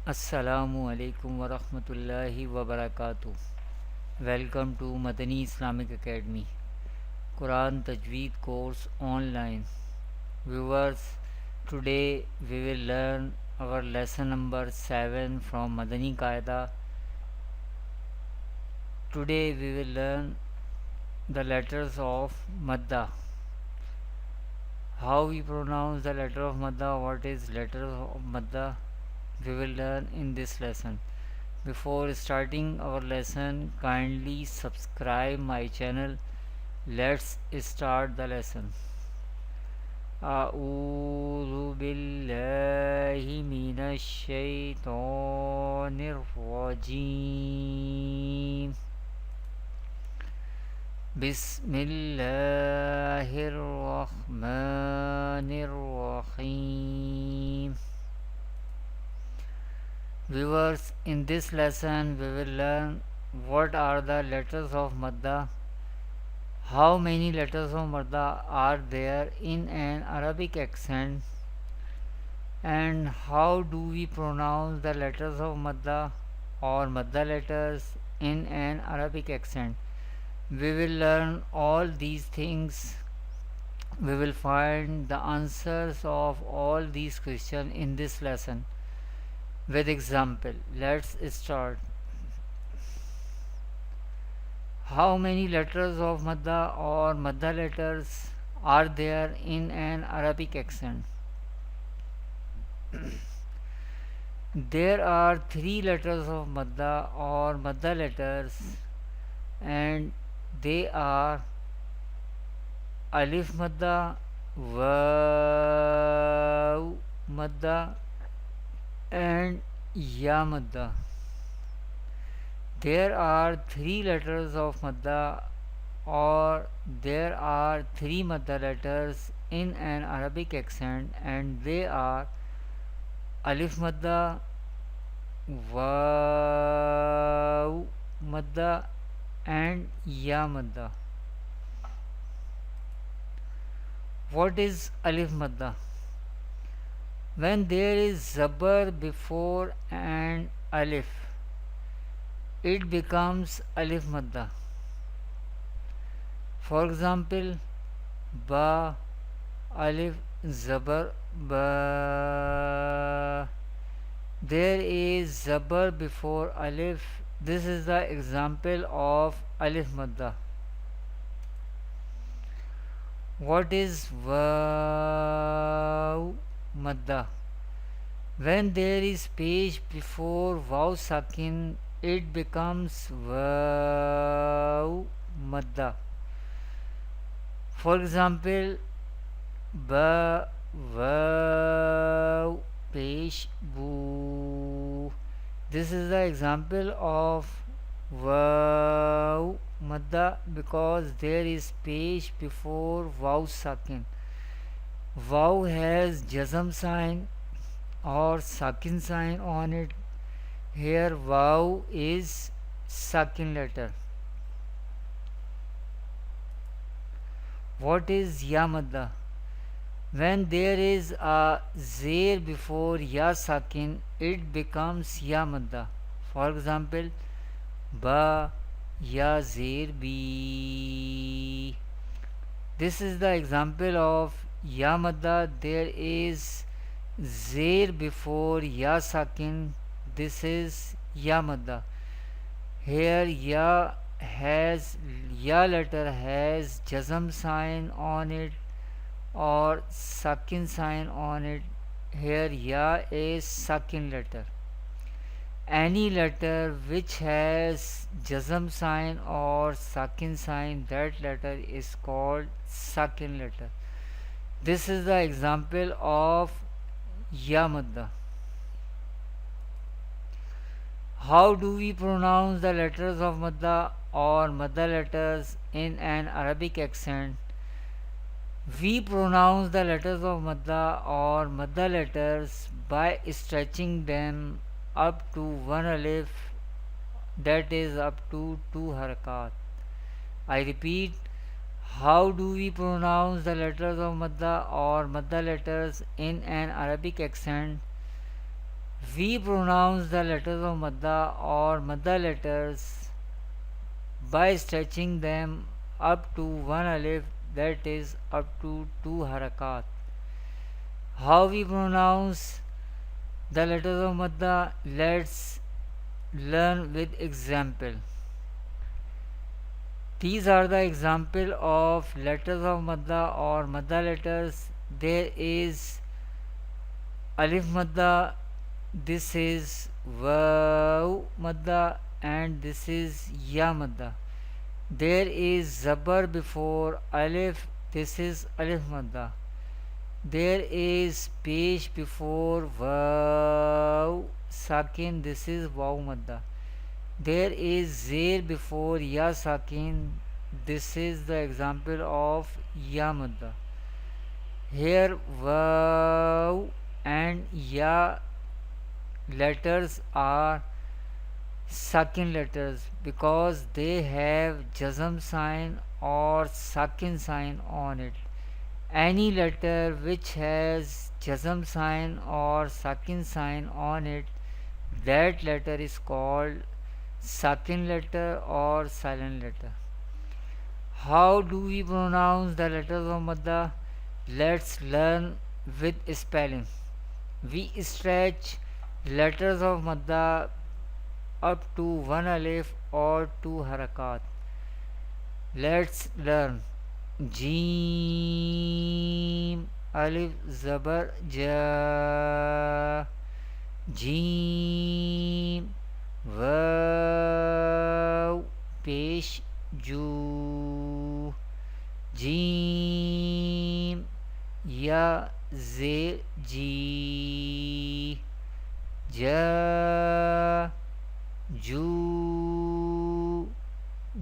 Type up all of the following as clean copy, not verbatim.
Assalamu alaikum wa rahmatullahi wa barakatuh. Welcome to Madani Islamic Academy Quran Tajweed course online. Viewers, today we will learn our lesson number 7 from Madani Qaida. Today we will learn the letters of Madda. How we pronounce the letter of Madda, what is letter of Madda, we will learn in this lesson. Before starting our lesson, kindly subscribe my channel. Let's start the lesson. أعوذ بالله من الشيطان الرجيم بسم الله الرحمن الرحيم. Viewers, in this lesson we will learn what are the letters of Madda, how many letters of Madda are there in an Arabic accent, and how do we pronounce the letters of Madda or Madda letters in an Arabic accent. We will learn all these things. We will find the answers of all these questions in this lesson with example. Let's start. How many letters of Madda or Madda letters are there in an Arabic accent? There are three letters of Madda or Madda letters, and they are Alif Madda, Waw Madda, and Ya Madda. There are three letters of Madda, or there are three Madda letters in an Arabic accent, and they are Alif Madda, Waw Madda, and Ya Madda. What is Alif Madda? When there is Zabar before an Alif, it becomes Alif Madda. For example, Ba, Alif, Zabar, Ba. There is Zabar before Alif. This is the example of Alif Madda. What is Waw Madda? When there is space before Waw Sakin, it becomes Waw Madda. For example, Ba, Waw, Pesh, Bu. This is the example of Waw Madda because there is space before Waw Sakin. Waw has Jazm sign or Sakin sign on it. Here Waw is Sakin letter. What is Ya Madda? When there is a Zer before Ya Sakin, it becomes Ya Madda. For example, Ba, Ya Zer Bi. This is the example of Ya Madda. There is Zer before Ya Sakin. This is Ya Madda. Here Ya letter has Jazm sign on it or Sakin sign on it. Here Ya is Sakin letter. Any letter which has Jazm sign or Sakin sign, that letter is called Sakin letter. This is the example of Ya Madda. How do we pronounce the letters of Madda or Madda letters in an Arabic accent? We pronounce the letters of Madda or Madda letters by stretching them up to one alif, that is up to two harakat. I repeat, how do we pronounce the letters of Madda or Madda letters in an Arabic accent? We pronounce the letters of Madda or Madda letters by stretching them up to one alif, that is up to two harakat. How we pronounce the letters of Madda? Let's learn with example. These are the example of letters of Madda or Madda letters. There is Alif Madda, this is Vav Madda, and this is Ya Madda. There is Zabar before Alif, this is Alif Madda. There is Pesh before Vav Sakin, this is Vav Madda. There is Zer before Ya Sakin, this is the example of Ya Madda. Here Vav and Ya letters are Sakin letters because they have Jazm sign or Sakin sign on it. Any letter which has Jazm sign or Sakin sign on it, that letter is called Sakin letter or silent letter. How do we pronounce the letters of Madda? Let's learn with spelling. We stretch letters of Madda up to one alif or two harakat. Let's learn. Jeem, alif zabar ja, jeem, vav pesh ju, jeem, ya ze ji, ja, ju,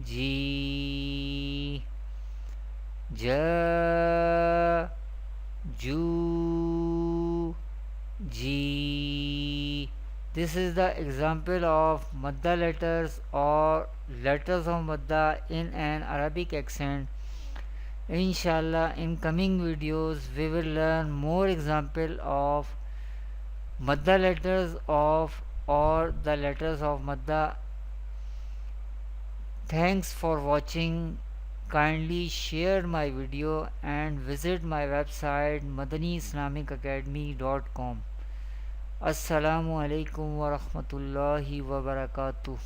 ji, ja, ju, ji. This is the example of Madda letters or letters of Madda in an Arabic accent. Inshallah, in coming videos, we will learn more example of Madda letters of or the letters of Madda. Thanks for watching. Kindly share my video and visit my website madaniislamicacademy.com. Assalamu alaikum wa rahmatullahi wa barakatuh.